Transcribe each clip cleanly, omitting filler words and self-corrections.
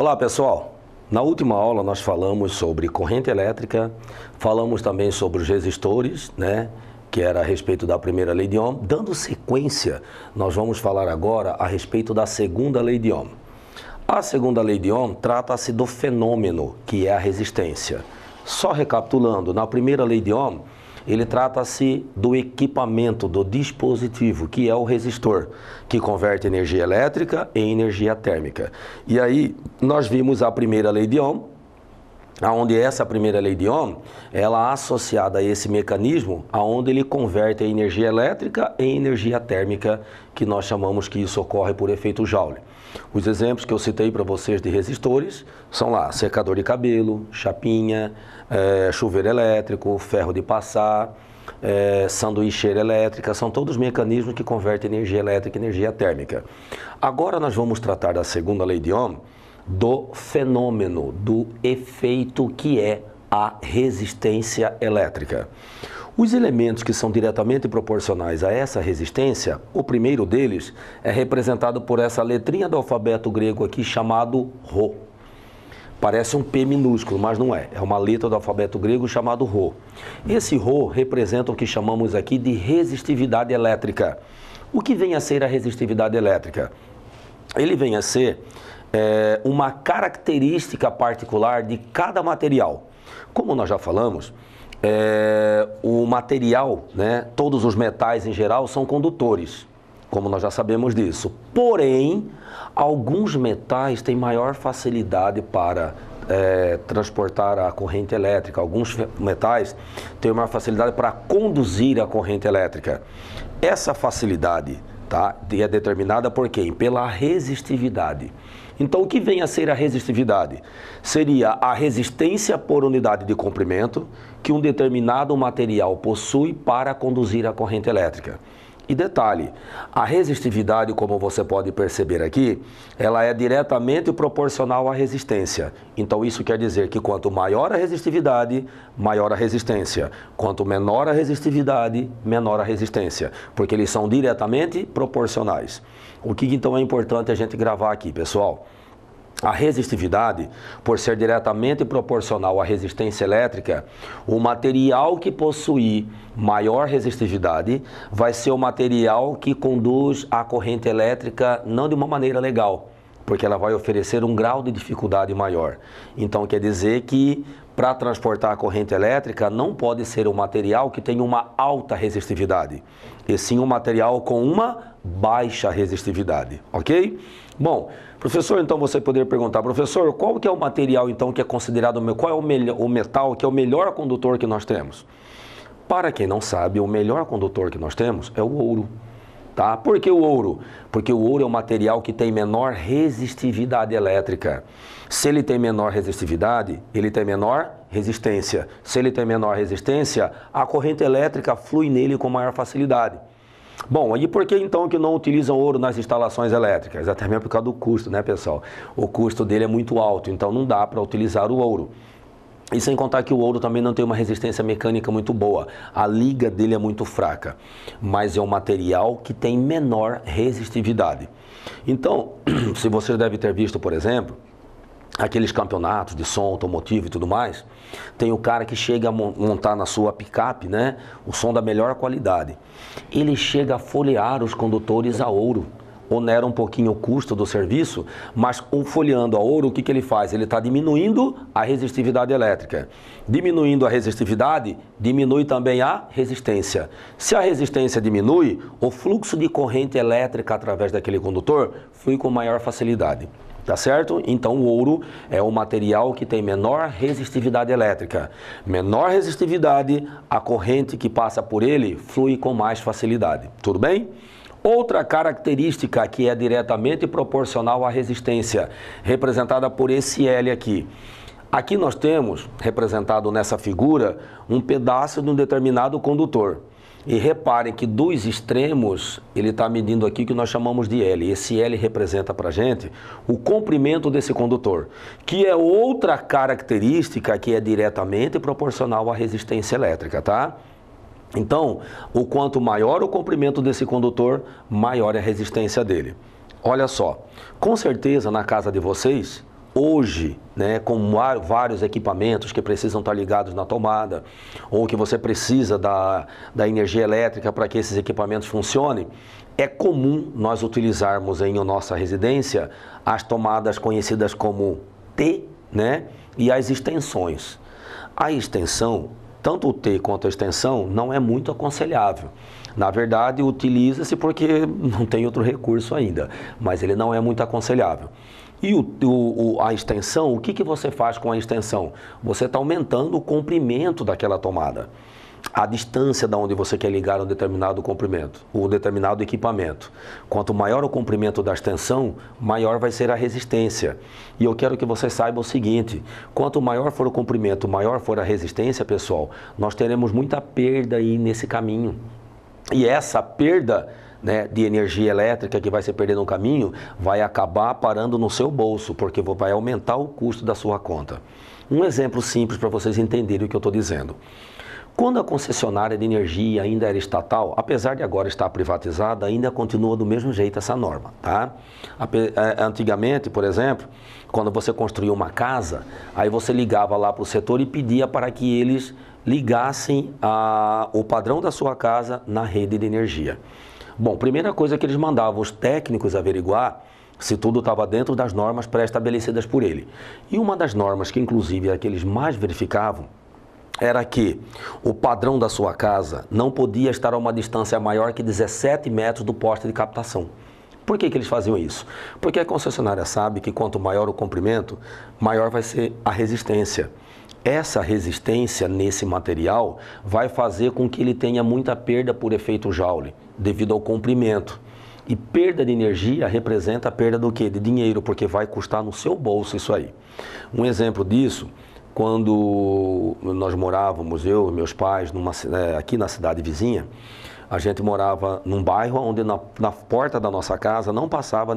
Olá pessoal, na última aula nós falamos sobre corrente elétrica, falamos também sobre os resistores, né? Que era a respeito da primeira lei de Ohm. Dando sequência, nós vamos falar agora a respeito da segunda lei de Ohm. A segunda lei de Ohm trata-se do fenômeno que é a resistência. Só recapitulando, na primeira lei de Ohm, ele trata-se do equipamento, do dispositivo, que é o resistor, que converte energia elétrica em energia térmica. E aí, nós vimos a primeira lei de Ohm, onde essa primeira lei de Ohm, ela é associada a esse mecanismo, onde ele converte a energia elétrica em energia térmica, que nós chamamos que isso ocorre por efeito Joule. Os exemplos que eu citei para vocês de resistores são lá, secador de cabelo, chapinha, chuveiro elétrico, ferro de passar, sanduicheira elétrica, são todos mecanismos que convertem energia elétrica em energia térmica. Agora nós vamos tratar da segunda lei de Ohm, do fenômeno, do efeito que é a resistência elétrica. Os elementos que são diretamente proporcionais a essa resistência, o primeiro deles é representado por essa letrinha do alfabeto grego aqui chamado Rho. Parece um P minúsculo, mas não é. É uma letra do alfabeto grego chamado Rho. Esse Rho representa o que chamamos aqui de resistividade elétrica. O que vem a ser a resistividade elétrica? Ele vem a ser uma característica particular de cada material. Como nós já falamos, o material, né, todos os metais em geral são condutores, como nós já sabemos disso. Porém, alguns metais têm maior facilidade para transportar a corrente elétrica. Alguns metais têm maior facilidade para conduzir a corrente elétrica. Essa facilidade, tá, é determinada por quem? Pela resistividade. Então, o que vem a ser a resistividade? Seria a resistência por unidade de comprimento que um determinado material possui para conduzir a corrente elétrica. E detalhe, a resistividade, como você pode perceber aqui, ela é diretamente proporcional à resistência. Então, isso quer dizer que quanto maior a resistividade, maior a resistência. Quanto menor a resistividade, menor a resistência. Porque eles são diretamente proporcionais. O que então é importante a gente gravar aqui, pessoal? A resistividade, por ser diretamente proporcional à resistência elétrica, o material que possuir maior resistividade vai ser o material que conduz a corrente elétrica não de uma maneira legal, porque ela vai oferecer um grau de dificuldade maior. Então quer dizer que para transportar a corrente elétrica não pode ser um material que tenha uma alta resistividade, e sim um material com uma baixa resistividade, ok? Bom, professor, então você poderia perguntar, professor, qual que é o material então que é considerado, qual é o metal que é o melhor condutor que nós temos? Para quem não sabe, o melhor condutor que nós temos é o ouro. Tá? Por que o ouro? Porque o ouro é um material que tem menor resistividade elétrica. Se ele tem menor resistividade, ele tem menor resistência. Se ele tem menor resistência, a corrente elétrica flui nele com maior facilidade. Bom, e por que então que não utilizam ouro nas instalações elétricas? Até mesmo por causa do custo, né, pessoal? O custo dele é muito alto, então não dá para utilizar o ouro. E sem contar que o ouro também não tem uma resistência mecânica muito boa. A liga dele é muito fraca, mas é um material que tem menor resistividade. Então, se você deve ter visto, por exemplo, aqueles campeonatos de som automotivo e tudo mais, tem o cara que chega a montar na sua picape, né, o som da melhor qualidade. Ele chega a folhear os condutores a ouro. Onera um pouquinho o custo do serviço, mas folheando a ouro, o que ele faz? Ele está diminuindo a resistividade elétrica. Diminuindo a resistividade, diminui também a resistência. Se a resistência diminui, o fluxo de corrente elétrica através daquele condutor flui com maior facilidade. Tá certo? Então o ouro é o material que tem menor resistividade elétrica. Menor resistividade, a corrente que passa por ele flui com mais facilidade. Tudo bem? Outra característica que é diretamente proporcional à resistência, representada por esse L aqui. Aqui nós temos, representado nessa figura, um pedaço de um determinado condutor. E reparem que dos extremos, ele está medindo aqui o que nós chamamos de L. Esse L representa para a gente o comprimento desse condutor, que é outra característica que é diretamente proporcional à resistência elétrica, tá? Então, o quanto maior o comprimento desse condutor, maior é a resistência dele. Olha só, com certeza na casa de vocês, hoje, né, com vários equipamentos que precisam estar ligados na tomada, ou que você precisa da energia elétrica para que esses equipamentos funcionem, é comum nós utilizarmos em nossa residência as tomadas conhecidas como T, né, e as extensões. A extensão, tanto o T quanto a extensão, não é muito aconselhável. Na verdade, utiliza-se porque não tem outro recurso ainda, mas ele não é muito aconselhável. E a extensão, o que você faz com a extensão? Você está aumentando o comprimento daquela tomada, a distância da onde você quer ligar um determinado comprimento, o determinado equipamento. Quanto maior o comprimento da extensão, maior vai ser a resistência. E eu quero que você saiba o seguinte, quanto maior for o comprimento, maior for a resistência, pessoal, nós teremos muita perda aí nesse caminho. E essa perda, né, de energia elétrica que vai se perder no caminho, vai acabar parando no seu bolso, porque vai aumentar o custo da sua conta. Um exemplo simples para vocês entenderem o que eu estou dizendo. Quando a concessionária de energia ainda era estatal, apesar de agora estar privatizada, ainda continua do mesmo jeito essa norma, tá? Antigamente, por exemplo, quando você construía uma casa, aí você ligava lá para o setor e pedia para que eles ligassem o padrão da sua casa na rede de energia. Bom, primeira coisa que eles mandavam os técnicos averiguar se tudo estava dentro das normas pré-estabelecidas por ele. E uma das normas que inclusive é que eles mais verificavam era que o padrão da sua casa não podia estar a uma distância maior que 17 metros do poste de captação. Por que eles faziam isso? Porque a concessionária sabe que quanto maior o comprimento, maior vai ser a resistência. Essa resistência nesse material vai fazer com que ele tenha muita perda por efeito Joule, devido ao comprimento. E perda de energia representa a perda do quê? De dinheiro, porque vai custar no seu bolso isso aí. Um exemplo disso, quando nós morávamos, eu e meus pais, aqui na cidade vizinha, a gente morava num bairro onde na porta da nossa casa não passava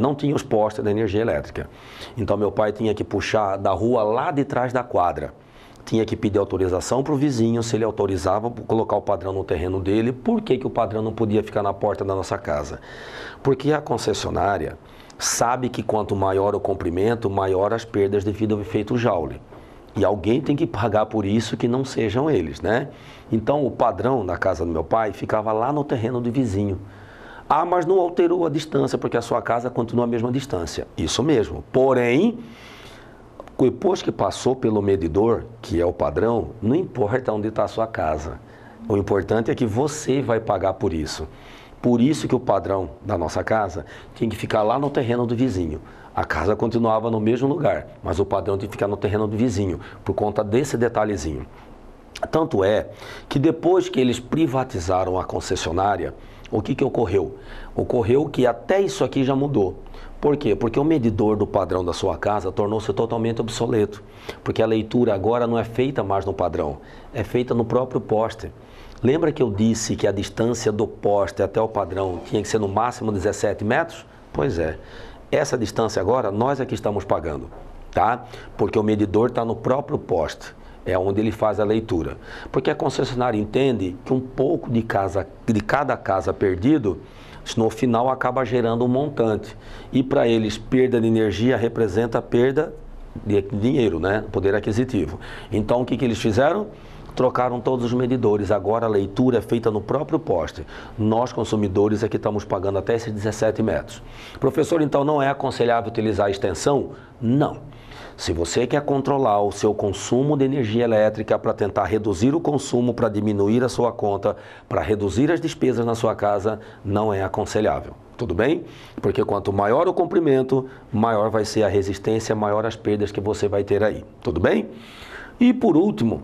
não tinha os postes da energia elétrica. Então meu pai tinha que puxar da rua lá de trás da quadra. Tinha que pedir autorização para o vizinho, se ele autorizava colocar o padrão no terreno dele. Por que o padrão não podia ficar na porta da nossa casa? Porque a concessionária sabe que quanto maior o comprimento, maior as perdas devido ao efeito Joule. E alguém tem que pagar por isso que não sejam eles, né? Então o padrão da casa do meu pai ficava lá no terreno do vizinho. Ah, mas não alterou a distância, porque a sua casa continua a mesma distância. Isso mesmo. Porém, depois que passou pelo medidor, que é o padrão, não importa onde está a sua casa. O importante é que você vai pagar por isso. Por isso que o padrão da nossa casa tinha que ficar lá no terreno do vizinho. A casa continuava no mesmo lugar, mas o padrão tinha que ficar no terreno do vizinho, por conta desse detalhezinho. Tanto é que depois que eles privatizaram a concessionária, o que ocorreu? Ocorreu que até isso aqui já mudou. Por quê? Porque o medidor do padrão da sua casa tornou-se totalmente obsoleto. Porque a leitura agora não é feita mais no padrão, é feita no próprio poste. Lembra que eu disse que a distância do poste até o padrão tinha que ser no máximo 17 metros? Pois é. Essa distância agora nós é que estamos pagando, tá? Porque o medidor está no próprio poste. É onde ele faz a leitura. Porque a concessionária entende que um pouco de cada casa perdido, no final acaba gerando um montante. E para eles, perda de energia representa perda de dinheiro, né? Poder aquisitivo. Então o que eles fizeram? Trocaram todos os medidores. Agora a leitura é feita no próprio poste. Nós, consumidores, é que estamos pagando até esses 17 metros. Professor, então não é aconselhável utilizar a extensão? Não. Se você quer controlar o seu consumo de energia elétrica para tentar reduzir o consumo, para diminuir a sua conta, para reduzir as despesas na sua casa, não é aconselhável. Tudo bem? Porque quanto maior o comprimento, maior vai ser a resistência, maior as perdas que você vai ter aí. Tudo bem? E por último,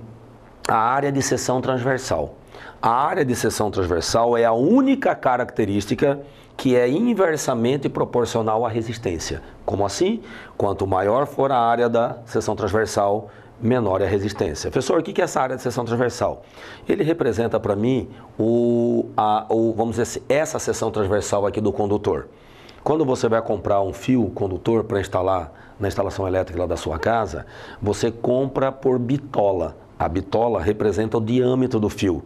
a área de seção transversal. A área de seção transversal é a única característica que é inversamente proporcional à resistência. Como assim? Quanto maior for a área da seção transversal, menor é a resistência. Professor, o que é essa área de seção transversal? Ele representa para mim, vamos dizer assim, essa seção transversal aqui do condutor. Quando você vai comprar um fio condutor para instalar na instalação elétrica lá da sua casa, você compra por bitola. A bitola representa o diâmetro do fio.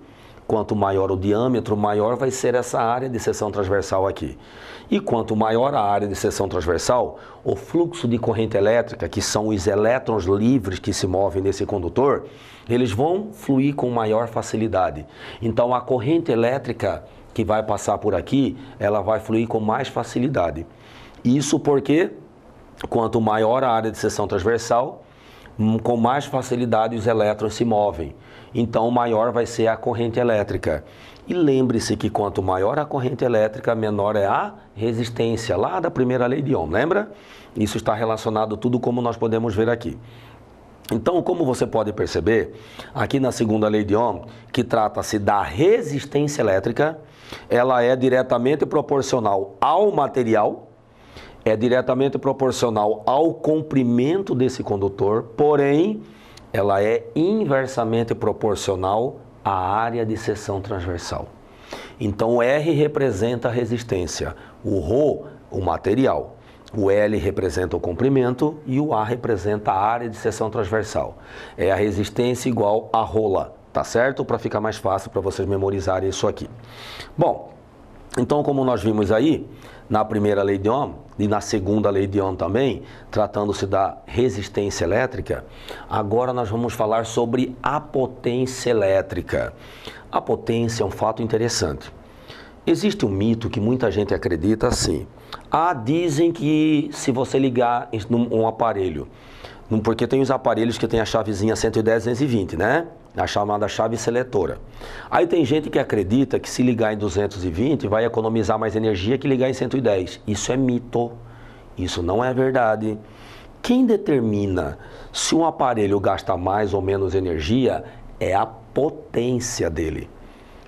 Quanto maior o diâmetro, maior vai ser essa área de seção transversal aqui. E quanto maior a área de seção transversal, o fluxo de corrente elétrica, que são os elétrons livres que se movem nesse condutor, eles vão fluir com maior facilidade. Então a corrente elétrica que vai passar por aqui, ela vai fluir com mais facilidade. Isso porque quanto maior a área de seção transversal, com mais facilidade os elétrons se movem. Então maior vai ser a corrente elétrica. E lembre-se que quanto maior a corrente elétrica, menor é a resistência, lá da primeira lei de Ohm, lembra? Isso está relacionado tudo como nós podemos ver aqui. Então, como você pode perceber, aqui na segunda lei de Ohm, que trata-se da resistência elétrica, ela é diretamente proporcional ao material, é diretamente proporcional ao comprimento desse condutor, porém, ela é inversamente proporcional à área de seção transversal. Então, R representa a resistência, o ρ, o material, o L representa o comprimento e o A representa a área de seção transversal. É a resistência igual a rola, tá certo? Para ficar mais fácil para vocês memorizarem isso aqui. Bom, então como nós vimos aí, na primeira lei de Ohm e na segunda lei de Ohm também, tratando-se da resistência elétrica, agora nós vamos falar sobre a potência elétrica. A potência é um fato interessante. Existe um mito que muita gente acredita assim. Dizem que se você ligar um aparelho, porque tem os aparelhos que tem a chavezinha 110, 220, né? A chamada chave seletora. Aí tem gente que acredita que se ligar em 220 vai economizar mais energia que ligar em 110. Isso é mito. Isso não é verdade. Quem determina se um aparelho gasta mais ou menos energia é a potência dele.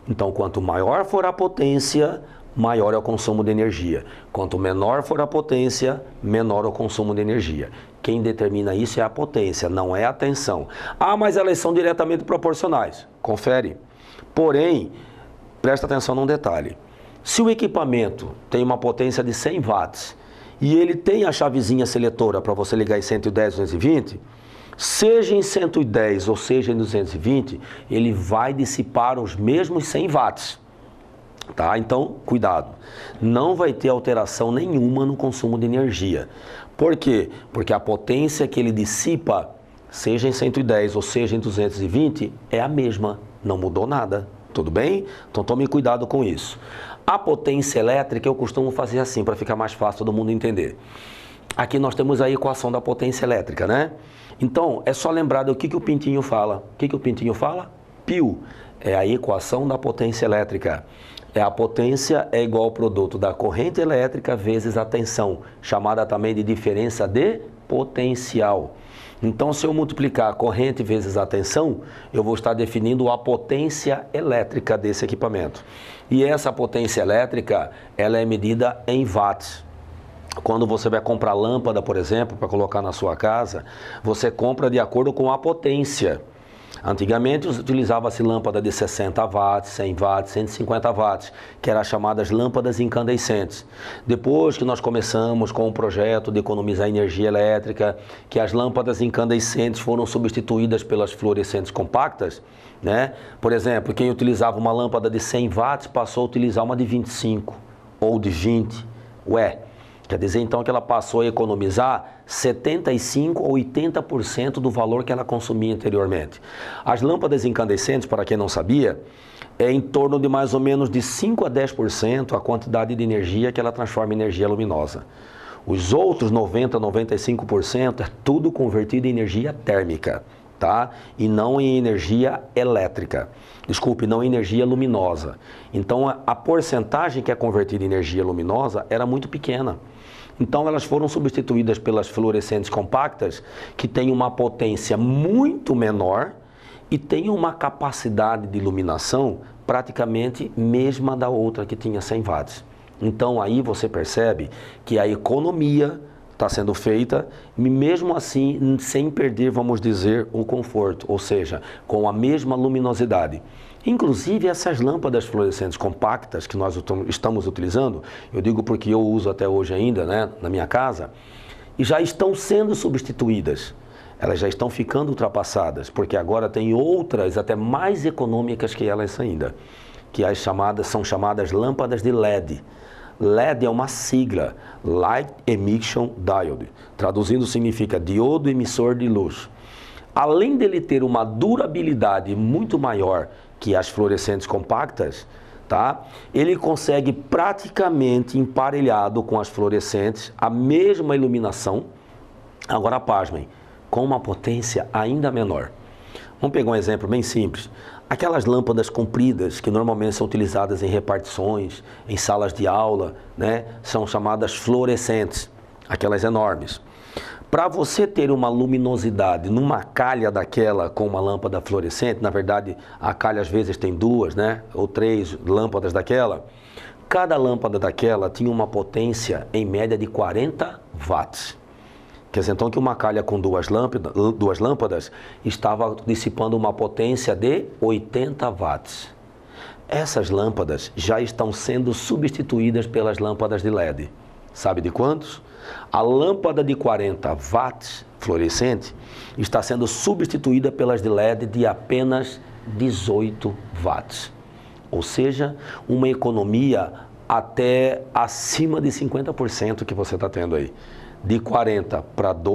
Então, quanto maior for a potência, maior é o consumo de energia. Quanto menor for a potência, menor o consumo de energia. Quem determina isso é a potência, não é a tensão. Mas elas são diretamente proporcionais. Confere. Porém, presta atenção num detalhe. Se o equipamento tem uma potência de 100 watts e ele tem a chavezinha seletora para você ligar em 110, 220, seja em 110 ou seja em 220, ele vai dissipar os mesmos 100 watts. Tá? Então, cuidado. Não vai ter alteração nenhuma no consumo de energia. Por quê? Porque a potência que ele dissipa, seja em 110 ou seja em 220, é a mesma. Não mudou nada. Tudo bem? Então tome cuidado com isso. A potência elétrica eu costumo fazer assim, para ficar mais fácil todo mundo entender. Aqui nós temos a equação da potência elétrica, né? Então, é só lembrar do que o Pintinho fala. O que o Pintinho fala? Π é a equação da potência elétrica. A potência é igual ao produto da corrente elétrica vezes a tensão, chamada também de diferença de potencial. Então, se eu multiplicar a corrente vezes a tensão, eu vou estar definindo a potência elétrica desse equipamento. E essa potência elétrica, ela é medida em watts. Quando você vai comprar lâmpada, por exemplo, para colocar na sua casa, você compra de acordo com a potência. Antigamente utilizava-se lâmpada de 60 watts, 100 watts, 150 watts, que eram as chamadas lâmpadas incandescentes. Depois que nós começamos com o projeto de economizar energia elétrica, que as lâmpadas incandescentes foram substituídas pelas fluorescentes compactas, né? Por exemplo, quem utilizava uma lâmpada de 100 watts passou a utilizar uma de 25 ou de 20. Quer dizer, então, que ela passou a economizar 75% ou 80% do valor que ela consumia anteriormente. As lâmpadas incandescentes, para quem não sabia, é em torno de mais ou menos de 5% a 10% a quantidade de energia que ela transforma em energia luminosa. Os outros 90% a 95% é tudo convertido em energia térmica, tá? E não em energia elétrica. Desculpe, não em energia luminosa. Então, a porcentagem que é convertida em energia luminosa era muito pequena. Então, elas foram substituídas pelas fluorescentes compactas, que têm uma potência muito menor e têm uma capacidade de iluminação praticamente mesma da outra, que tinha 100 watts. Então, aí você percebe que a economia está sendo feita, mesmo assim, sem perder, vamos dizer, o conforto, ou seja, com a mesma luminosidade. Inclusive, essas lâmpadas fluorescentes compactas que nós estamos utilizando, eu digo porque eu uso até hoje ainda, né, na minha casa, e já estão sendo substituídas. Elas já estão ficando ultrapassadas, porque agora tem outras até mais econômicas que elas ainda, que são chamadas lâmpadas de LED. LED é uma sigla, Light Emission Diode, traduzindo significa diodo emissor de luz. Além dele ter uma durabilidade muito maior que as fluorescentes compactas, tá? Ele consegue praticamente emparelhado com as fluorescentes a mesma iluminação, agora pasmem, com uma potência ainda menor. Vamos pegar um exemplo bem simples. Aquelas lâmpadas compridas que normalmente são utilizadas em repartições, em salas de aula, né? São chamadas fluorescentes, aquelas enormes. Para você ter uma luminosidade numa calha daquela com uma lâmpada fluorescente, na verdade a calha às vezes tem duas, né? Ou três lâmpadas daquela. Cada lâmpada daquela tinha uma potência em média de 40 watts. Quer dizer, então que uma calha com duas lâmpadas estava dissipando uma potência de 80 watts. Essas lâmpadas já estão sendo substituídas pelas lâmpadas de LED. Sabe de quantos? A lâmpada de 40 watts fluorescente está sendo substituída pelas de LED de apenas 18 watts. Ou seja, uma economia até acima de 50% que você está tendo aí. De 40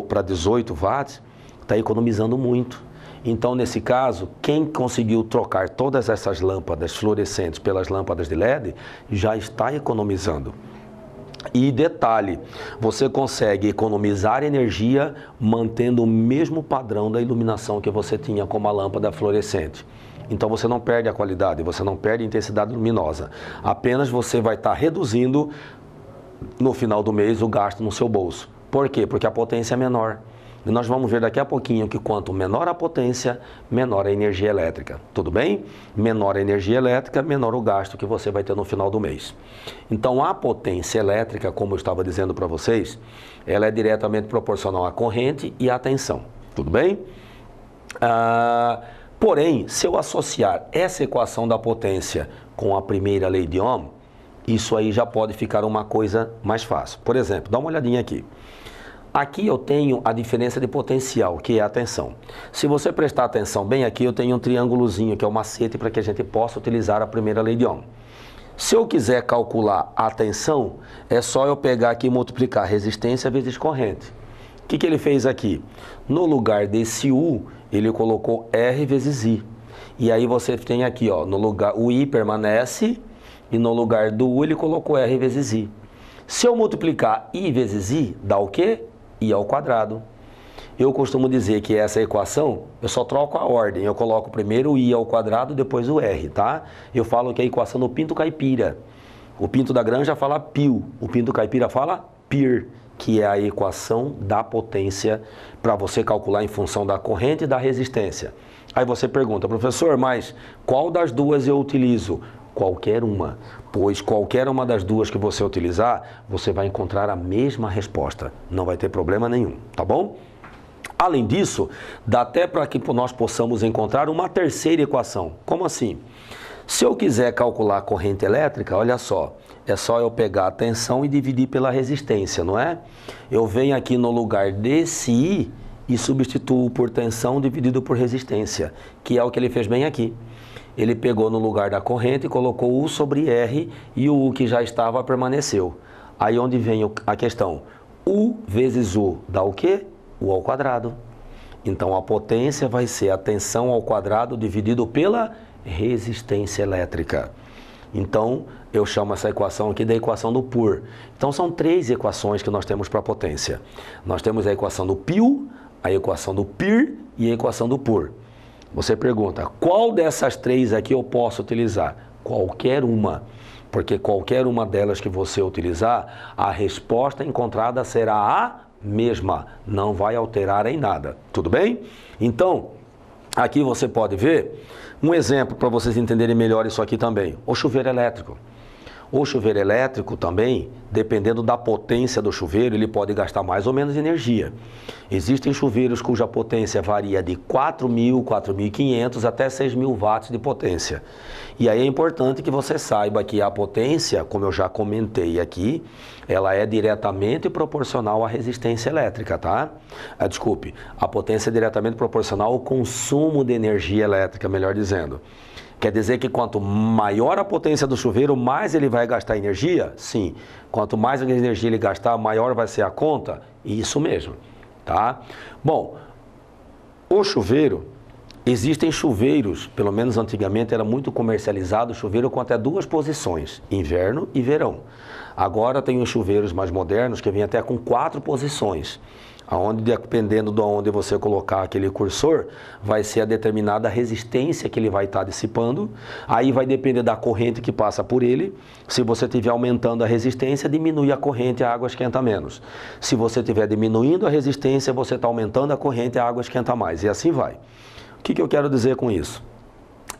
para 18 watts, está economizando muito. Então, nesse caso, quem conseguiu trocar todas essas lâmpadas fluorescentes pelas lâmpadas de LED, já está economizando. E detalhe, você consegue economizar energia mantendo o mesmo padrão da iluminação que você tinha com uma lâmpada fluorescente. Então você não perde a qualidade, você não perde a intensidade luminosa. Apenas você vai estar reduzindo no final do mês o gasto no seu bolso. Por quê? Porque a potência é menor. E nós vamos ver daqui a pouquinho que quanto menor a potência, menor a energia elétrica. Tudo bem? Menor a energia elétrica, menor o gasto que você vai ter no final do mês. Então a potência elétrica, como eu estava dizendo para vocês, ela é diretamente proporcional à corrente e à tensão. Tudo bem? Porém, se eu associar essa equação da potência com a primeira lei de Ohm, isso aí já pode ficar uma coisa mais fácil. Por exemplo, dá uma olhadinha aqui. Aqui eu tenho a diferença de potencial, que é a tensão. Se você prestar atenção bem aqui, eu tenho um triângulozinho, que é o macete para que a gente possa utilizar a primeira lei de Ohm. Se eu quiser calcular a tensão, é só eu pegar aqui e multiplicar resistência vezes corrente. O que ele fez aqui? No lugar desse U, ele colocou R vezes I. E aí você tem aqui, ó, no lugar, o I permanece, e no lugar do U ele colocou R vezes I. Se eu multiplicar I vezes I, dá o quê? I ao quadrado. Eu costumo dizer que essa equação, eu só troco a ordem. Eu coloco primeiro o I ao quadrado, depois o R, tá? Eu falo que é a equação do Pinto Caipira. O Pinto da Granja fala pio, o Pinto Caipira fala pir, que é a equação da potência para você calcular em função da corrente e da resistência. Aí você pergunta, professor, mas qual das duas eu utilizo? Qualquer uma, pois qualquer uma das duas que você utilizar, você vai encontrar a mesma resposta, não vai ter problema nenhum, tá bom? Além disso, dá até para que nós possamos encontrar uma terceira equação. Como assim? Se eu quiser calcular a corrente elétrica, olha só, é só eu pegar a tensão e dividir pela resistência, não é? Eu venho aqui no lugar desse I e substituo por tensão dividido por resistência, que é o que ele fez bem aqui. Ele pegou no lugar da corrente e colocou U sobre R e o U que já estava permaneceu. Aí onde vem a questão? U vezes U dá o quê? U ao quadrado. Então a potência vai ser a tensão ao quadrado dividido pela resistência elétrica. Então eu chamo essa equação aqui da equação do Pur. Então são três equações que nós temos para a potência. Nós temos a equação do Pio, a equação do Pir e a equação do Pur. Você pergunta, qual dessas três aqui eu posso utilizar? Qualquer uma, porque qualquer uma delas que você utilizar, a resposta encontrada será a mesma, não vai alterar em nada, tudo bem? Então, aqui você pode ver um exemplo para vocês entenderem melhor isso aqui também, o chuveiro elétrico. O chuveiro elétrico também, dependendo da potência do chuveiro, ele pode gastar mais ou menos energia. Existem chuveiros cuja potência varia de 4.000, 4.500 até 6.000 watts de potência. E aí é importante que você saiba que a potência, como eu já comentei aqui, ela é diretamente proporcional à resistência elétrica, tá? Desculpe, a potência é diretamente proporcional ao consumo de energia elétrica, melhor dizendo. Quer dizer que quanto maior a potência do chuveiro, mais ele vai gastar energia? Sim. Quanto mais energia ele gastar, maior vai ser a conta? Isso mesmo, tá? Bom, o chuveiro, existem chuveiros, pelo menos antigamente era muito comercializado, chuveiro com até 2 posições, inverno e verão. Agora tem os chuveiros mais modernos que vêm até com 4 posições. Onde, dependendo de onde você colocar aquele cursor, vai ser a determinada resistência que ele vai estar dissipando. Aí vai depender da corrente que passa por ele. Se você estiver aumentando a resistência, diminui a corrente, a água esquenta menos. Se você estiver diminuindo a resistência, você está aumentando a corrente, a água esquenta mais. E assim vai. O que eu quero dizer com isso?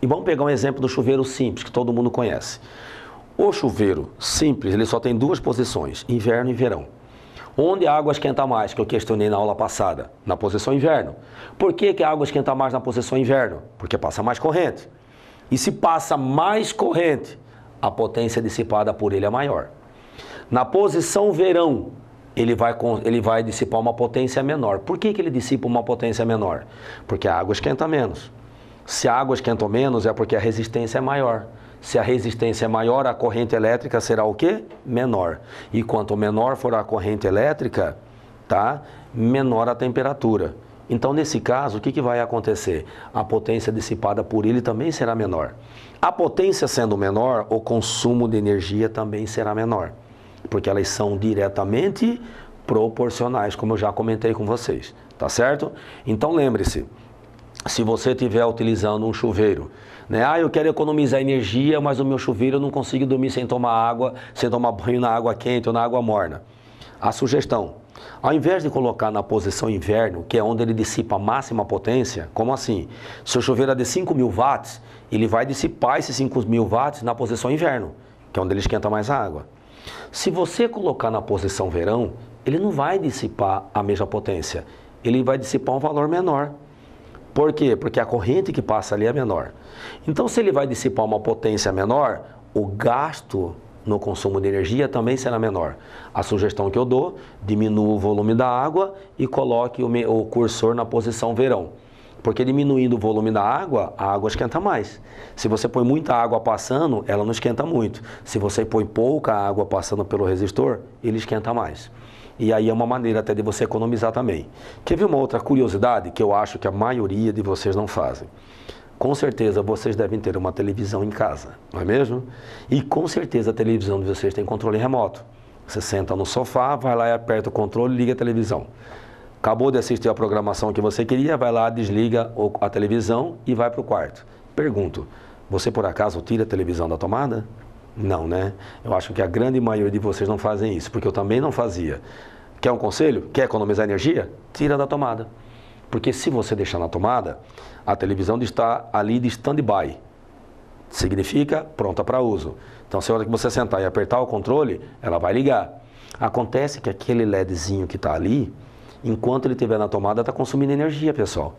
E vamos pegar um exemplo do chuveiro simples, que todo mundo conhece. O chuveiro simples, ele só tem 2 posições, inverno e verão. Onde a água esquenta mais, que eu questionei na aula passada? Na posição inverno. Por que a água esquenta mais na posição inverno? Porque passa mais corrente. E se passa mais corrente, a potência dissipada por ele é maior. Na posição verão, ele vai dissipar uma potência menor. Por que ele dissipa uma potência menor? Porque a água esquenta menos. Se a água esquenta menos, é porque a resistência é maior. Se a resistência é maior, a corrente elétrica será o quê? Menor. E quanto menor for a corrente elétrica, tá? Menor a temperatura. Então, nesse caso, o que vai acontecer? A potência dissipada por ele também será menor. A potência sendo menor, o consumo de energia também será menor. Porque elas são diretamente proporcionais, como eu já comentei com vocês. Tá certo? Então, lembre-se, se você estiver utilizando um chuveiro, né? Eu quero economizar energia, mas o meu chuveiro eu não consigo dormir sem tomar água, sem tomar banho na água quente ou na água morna. A sugestão, ao invés de colocar na posição inverno, que é onde ele dissipa a máxima potência, como assim? Se o chuveiro é de 5.000 watts, ele vai dissipar esses 5.000 watts na posição inverno, que é onde ele esquenta mais a água. Se você colocar na posição verão, ele não vai dissipar a mesma potência, ele vai dissipar um valor menor. Por quê? Porque a corrente que passa ali é menor. Então, se ele vai dissipar uma potência menor, o gasto no consumo de energia também será menor. A sugestão que eu dou, diminua o volume da água e coloque o cursor na posição verão. Porque diminuindo o volume da água, a água esquenta mais. Se você põe muita água passando, ela não esquenta muito. Se você põe pouca água passando pelo resistor, ele esquenta mais. E aí é uma maneira até de você economizar também. Quer ver uma outra curiosidade que eu acho que a maioria de vocês não fazem? Com certeza vocês devem ter uma televisão em casa, não é mesmo? E com certeza a televisão de vocês tem controle remoto. Você senta no sofá, vai lá e aperta o controle e liga a televisão. Acabou de assistir a programação que você queria, vai lá, desliga a televisão e vai para o quarto. Pergunto, você por acaso tira a televisão da tomada? Não, né? Eu acho que a grande maioria de vocês não fazem isso, porque eu também não fazia. Quer um conselho? Quer economizar energia? Tira da tomada. Porque se você deixar na tomada, a televisão está ali de stand-by. Significa pronta para uso. Então, se a hora que você sentar e apertar o controle, ela vai ligar. Acontece que aquele LEDzinho que está ali, enquanto ele estiver na tomada, está consumindo energia, pessoal.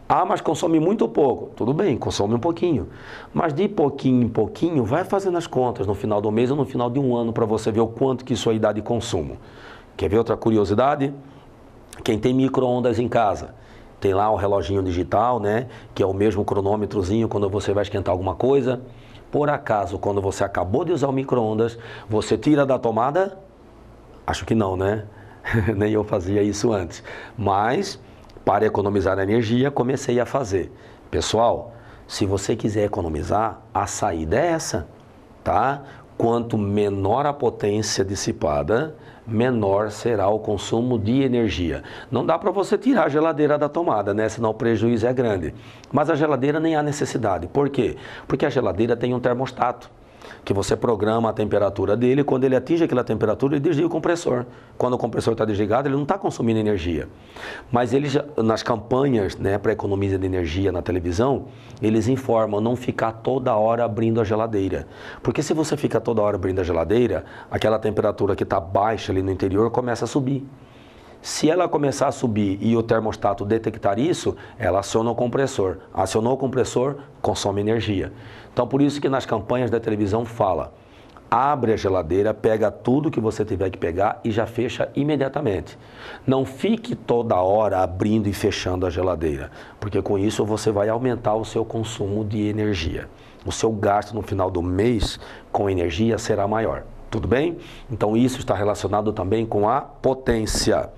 Ah, mas consome muito pouco. Tudo bem, consome um pouquinho. Mas de pouquinho em pouquinho, vai fazendo as contas no final do mês ou no final de um ano para você ver o quanto que isso aí dá de consumo. Quer ver outra curiosidade? Quem tem micro-ondas em casa, tem lá o reloginho digital, né? Que é o mesmo cronômetrozinho quando você vai esquentar alguma coisa. Por acaso, quando você acabou de usar o micro-ondas, você tira da tomada? Acho que não, né? Nem eu fazia isso antes. Mas, para economizar energia, comecei a fazer. Pessoal, se você quiser economizar, a saída é essa, tá? Quanto menor a potência dissipada, menor será o consumo de energia. Não dá para você tirar a geladeira da tomada, né? Senão o prejuízo é grande. Mas a geladeira nem há necessidade. Por quê? Porque a geladeira tem um termostato. que você programa a temperatura dele, quando ele atinge aquela temperatura, ele desliga o compressor. Quando o compressor está desligado, ele não está consumindo energia. Mas eles, nas campanhas, né, para economia de energia na televisão, eles informam não ficar toda hora abrindo a geladeira. Porque se você fica toda hora abrindo a geladeira, aquela temperatura que está baixa ali no interior começa a subir. Se ela começar a subir e o termostato detectar isso, ela aciona o compressor. Acionou o compressor, consome energia. Então, por isso que nas campanhas da televisão fala, abre a geladeira, pega tudo que você tiver que pegar e já fecha imediatamente. Não fique toda hora abrindo e fechando a geladeira, porque com isso você vai aumentar o seu consumo de energia. O seu gasto no final do mês com energia será maior. Tudo bem? Então, isso está relacionado também com a potência.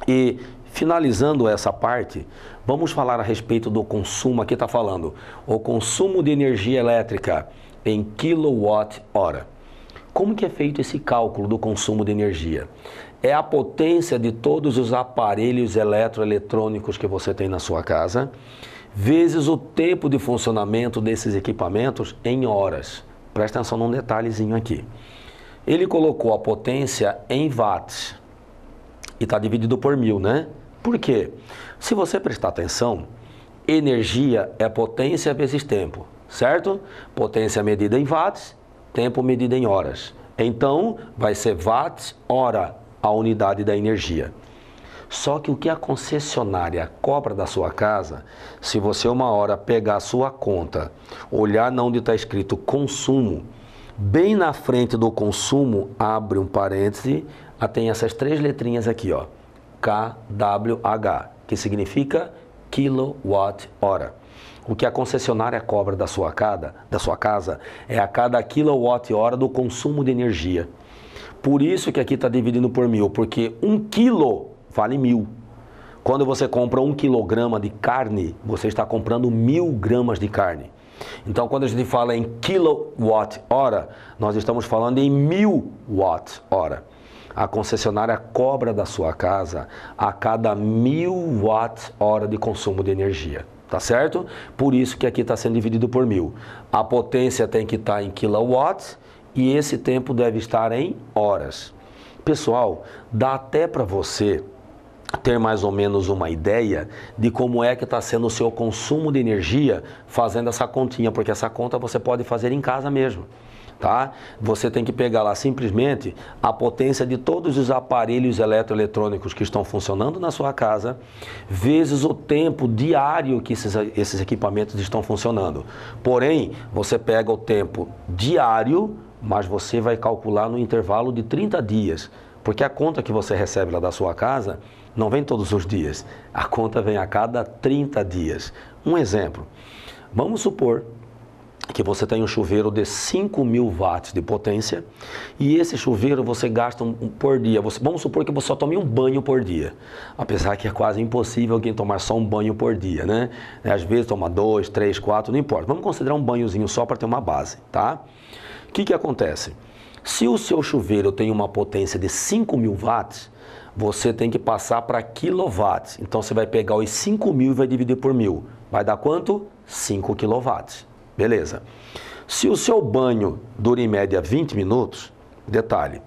E finalizando essa parte, vamos falar a respeito do consumo. Aqui está falando o consumo de energia elétrica em quilowatt-hora. Como que é feito esse cálculo do consumo de energia? É a potência de todos os aparelhos eletroeletrônicos que você tem na sua casa, vezes o tempo de funcionamento desses equipamentos em horas. Presta atenção num detalhezinho aqui. Ele colocou a potência em watts. E está dividido por 1000, né? Por quê? Se você prestar atenção, energia é potência vezes tempo, certo? Potência medida em watts, tempo medido em horas. Então, vai ser watts hora a unidade da energia. Só que o que a concessionária cobra da sua casa, se você uma hora pegar a sua conta, olhar onde está escrito consumo, bem na frente do consumo, abre um parêntese, tem essas 3 letrinhas aqui, ó, KWH, que significa quilowatt-hora. O que a concessionária cobra da sua casa é a cada quilowatt-hora do consumo de energia. Por isso que aqui está dividindo por 1000, porque 1 quilo vale 1000. Quando você compra 1 quilograma de carne, você está comprando 1000 gramas de carne. Então, quando a gente fala em quilowatt-hora, nós estamos falando em 1000 watt-hora. A concessionária cobra da sua casa a cada 1000 watt-hora de consumo de energia, tá certo? Por isso que aqui está sendo dividido por 1000. A potência tem que estar em kilowatts e esse tempo deve estar em horas. Pessoal, dá até para você ter mais ou menos uma ideia de como é que está sendo o seu consumo de energia fazendo essa continha, porque essa conta você pode fazer em casa mesmo. Tá? Você tem que pegar lá simplesmente a potência de todos os aparelhos eletroeletrônicos que estão funcionando na sua casa, vezes o tempo diário que esses equipamentos estão funcionando. Porém, você pega o tempo diário, mas você vai calcular no intervalo de 30 dias. Porque a conta que você recebe lá da sua casa não vem todos os dias. A conta vem a cada 30 dias. Um exemplo. Vamos supor que você tem um chuveiro de 5.000 watts de potência e esse chuveiro você gasta por dia. Vamos supor que você só tome um banho por dia. Apesar que é quase impossível alguém tomar só um banho por dia, né? Às vezes toma 2, 3, 4, não importa. Vamos considerar um banhozinho só para ter uma base, tá? O que acontece? Se o seu chuveiro tem uma potência de 5.000 watts, você tem que passar para quilowatts. Então você vai pegar os 5.000 e vai dividir por 1000. Vai dar quanto? 5 quilowatts. Beleza. Se o seu banho dura em média 20 minutos, detalhe,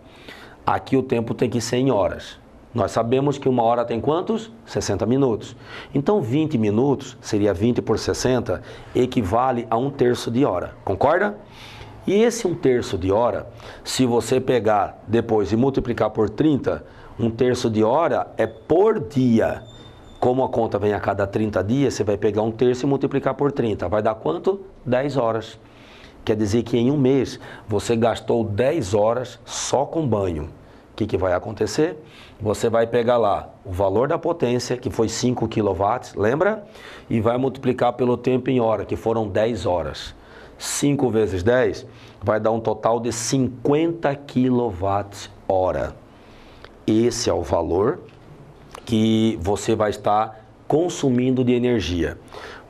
aqui o tempo tem que ser em horas. Nós sabemos que uma hora tem quantos? 60 minutos. Então 20 minutos, seria 20 por 60, equivale a 1/3 de hora. Concorda? E esse 1/3 de hora, se você pegar depois e multiplicar por 30, 1/3 de hora é por dia. Como a conta vem a cada 30 dias, você vai pegar 1/3 e multiplicar por 30. Vai dar quanto? 10 horas. Quer dizer que em um mês você gastou 10 horas só com banho. O que vai acontecer? Você vai pegar lá o valor da potência, que foi 5 kW, lembra? E vai multiplicar pelo tempo em hora, que foram 10 horas. 5 vezes 10 vai dar um total de 50 kWh. Esse é o valor que você vai estar consumindo de energia.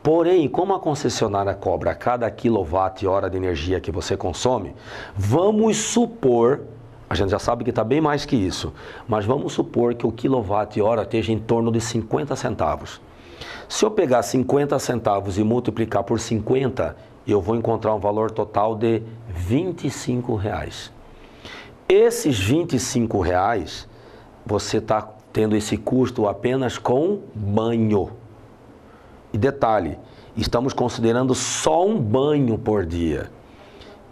Porém, como a concessionária cobra a cada quilowatt-hora de energia que você consome, vamos supor, a gente já sabe que está bem mais que isso, mas vamos supor que o quilowatt-hora esteja em torno de 50 centavos. Se eu pegar 50 centavos e multiplicar por 50, eu vou encontrar um valor total de R$25. Esses R$25, você está tendo esse custo apenas com banho. E detalhe, estamos considerando só um banho por dia.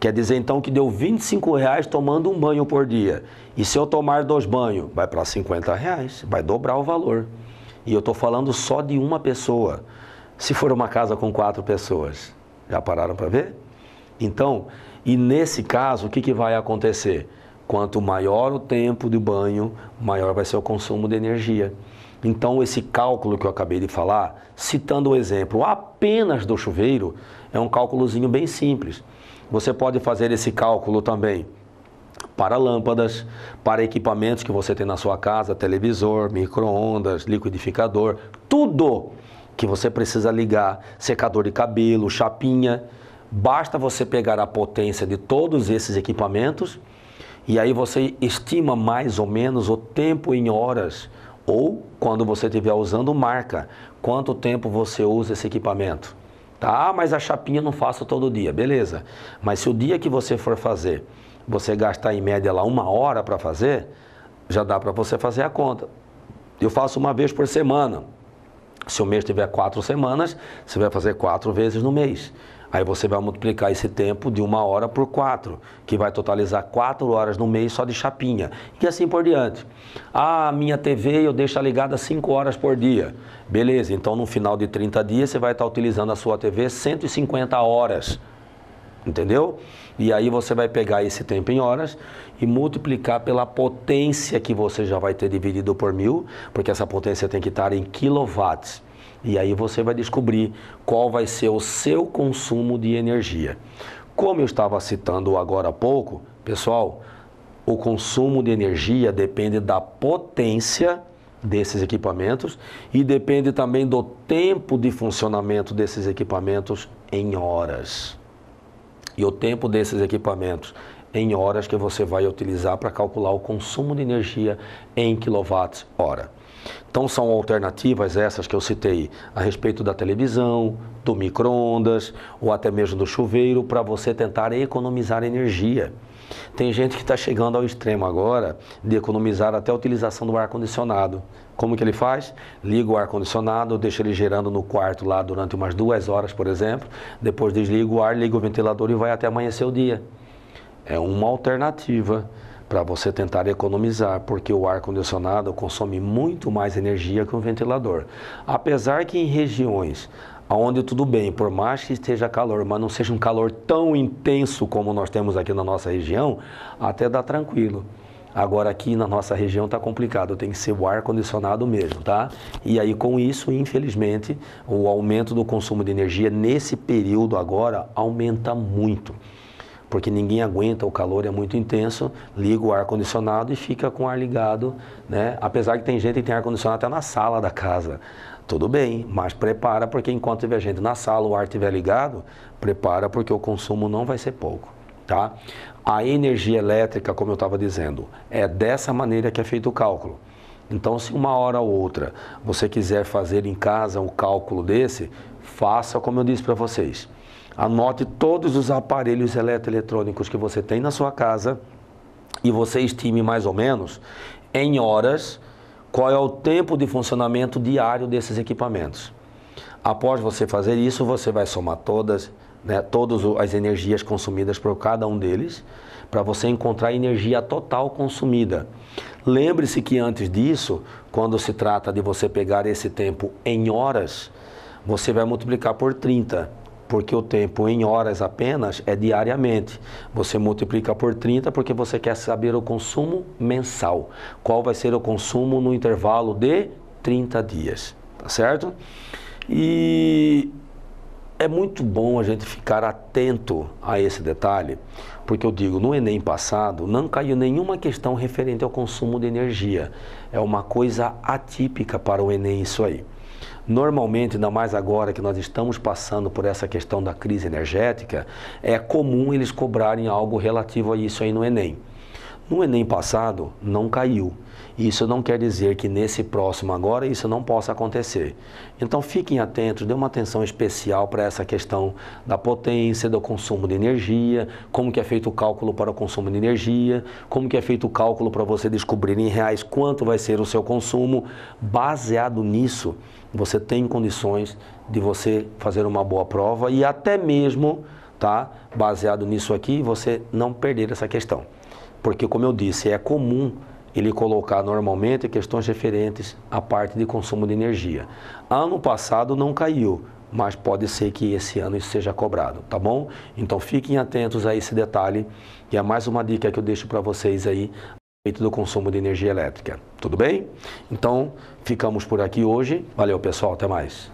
Quer dizer então que deu R$25 tomando um banho por dia. E se eu tomar 2 banhos, vai para R$50, vai dobrar o valor. E eu estou falando só de uma pessoa. Se for uma casa com 4 pessoas, já pararam para ver? Então, e nesse caso, o que vai acontecer? Quanto maior o tempo de banho, maior vai ser o consumo de energia. Então, esse cálculo que eu acabei de falar, citando o exemplo apenas do chuveiro, é um cálculozinho bem simples. Você pode fazer esse cálculo também para lâmpadas, para equipamentos que você tem na sua casa, televisor, micro-ondas, liquidificador, tudo que você precisa ligar, secador de cabelo, chapinha. Basta você pegar a potência de todos esses equipamentos e aí você estima mais ou menos o tempo em horas, ou quando você estiver usando, marca quanto tempo você usa esse equipamento. Tá, mas a chapinha eu não faço todo dia, beleza. Mas se o dia que você for fazer, você gastar em média lá 1 hora para fazer, já dá para você fazer a conta. Eu faço 1 vez por semana. Se o mês tiver 4 semanas, você vai fazer 4 vezes no mês. Aí você vai multiplicar esse tempo de 1 hora por 4, que vai totalizar 4 horas no mês só de chapinha. E assim por diante. Ah, minha TV eu deixo ligada 5 horas por dia. Beleza, então no final de 30 dias você vai estar utilizando a sua TV 150 horas. Entendeu? E aí você vai pegar esse tempo em horas e multiplicar pela potência que você já vai ter dividido por 1000, porque essa potência tem que estar em quilowatts. E aí você vai descobrir qual vai ser o seu consumo de energia. Como eu estava citando agora há pouco, pessoal, o consumo de energia depende da potência desses equipamentos e depende também do tempo de funcionamento desses equipamentos em horas. E o tempo desses equipamentos em horas que você vai utilizar para calcular o consumo de energia em quilowatts-hora. Então são alternativas essas que eu citei a respeito da televisão, do micro-ondas ou até mesmo do chuveiro para você tentar economizar energia. Tem gente que está chegando ao extremo agora de economizar até a utilização do ar-condicionado. Como que ele faz? Liga o ar-condicionado, deixa ele gerando no quarto lá durante umas 2 horas, por exemplo. Depois desliga o ar, liga o ventilador e vai até amanhecer o dia. É uma alternativa para você tentar economizar, porque o ar-condicionado consome muito mais energia que um ventilador. Apesar que em regiões onde tudo bem, por mais que esteja calor, mas não seja um calor tão intenso como nós temos aqui na nossa região, até dá tranquilo. Agora aqui na nossa região está complicado, tem que ser o ar-condicionado mesmo, tá? E aí com isso, infelizmente, o aumento do consumo de energia nesse período agora aumenta muito. Porque ninguém aguenta, o calor é muito intenso, liga o ar-condicionado e fica com o ar ligado, né? Apesar que tem gente que tem ar-condicionado até na sala da casa. Tudo bem, mas prepara, porque enquanto tiver gente na sala, o ar estiver ligado, prepara porque o consumo não vai ser pouco, tá? A energia elétrica, como eu estava dizendo, é dessa maneira que é feito o cálculo. Então, se 1 hora ou outra você quiser fazer em casa um cálculo desse, faça como eu disse para vocês. Anote todos os aparelhos eletroeletrônicos que você tem na sua casa e você estime mais ou menos em horas qual é o tempo de funcionamento diário desses equipamentos. Após você fazer isso, você vai somar todas as energias consumidas por cada um deles, para você encontrar a energia total consumida. Lembre-se que antes disso, quando se trata de você pegar esse tempo em horas, você vai multiplicar por 30. Porque o tempo em horas apenas é diariamente. Você multiplica por 30 porque você quer saber o consumo mensal. Qual vai ser o consumo no intervalo de 30 dias, tá certo? E é muito bom a gente ficar atento a esse detalhe, porque eu digo, no Enem passado não caiu nenhuma questão referente ao consumo de energia. É uma coisa atípica para o Enem isso aí. Normalmente, ainda mais agora que nós estamos passando por essa questão da crise energética, é comum eles cobrarem algo relativo a isso aí no Enem. No Enem passado, não caiu. Isso não quer dizer que nesse próximo agora isso não possa acontecer. Então fiquem atentos, dê uma atenção especial para essa questão da potência, do consumo de energia, como que é feito o cálculo para o consumo de energia, como que é feito o cálculo para você descobrir em reais quanto vai ser o seu consumo. Baseado nisso, você tem condições de você fazer uma boa prova e até mesmo, tá, baseado nisso aqui, você não perder essa questão. Porque, como eu disse, é comum ele colocar normalmente questões referentes à parte de consumo de energia. Ano passado não caiu, mas pode ser que esse ano isso seja cobrado, tá bom? Então fiquem atentos a esse detalhe, e é mais uma dica que eu deixo para vocês aí, a respeito do consumo de energia elétrica. Tudo bem? Então, ficamos por aqui hoje. Valeu, pessoal, até mais.